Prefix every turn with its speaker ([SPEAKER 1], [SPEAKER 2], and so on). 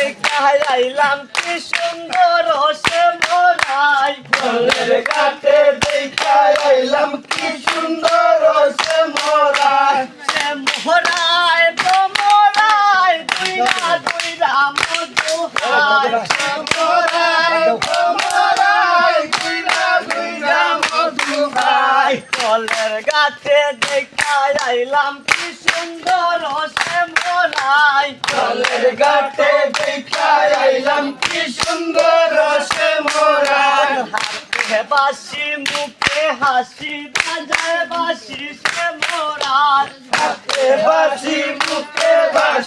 [SPEAKER 1] দেখাই আইলাম কি সুন্দর সে মোরাই
[SPEAKER 2] জলের ঘাটে দেখাই আইলাম কি সুন্দর সে মোরাই
[SPEAKER 1] সে মোরাই তো মোরাই দুইরা মধু হাই
[SPEAKER 2] সে মোরাই মোরাই দুইরা মধু খাই
[SPEAKER 1] জলের গাছে দেখাই আইলাম কি সুন্দর সে মোরাই
[SPEAKER 2] জলের ঘাটে দেখাই আইলাম কি সুন্দর সে মোরাই
[SPEAKER 1] হাতে বাসি মুখে হাসি বাজায় বাসি সে মোরাই
[SPEAKER 2] হাতে বাঁশি মুখে বাঁশি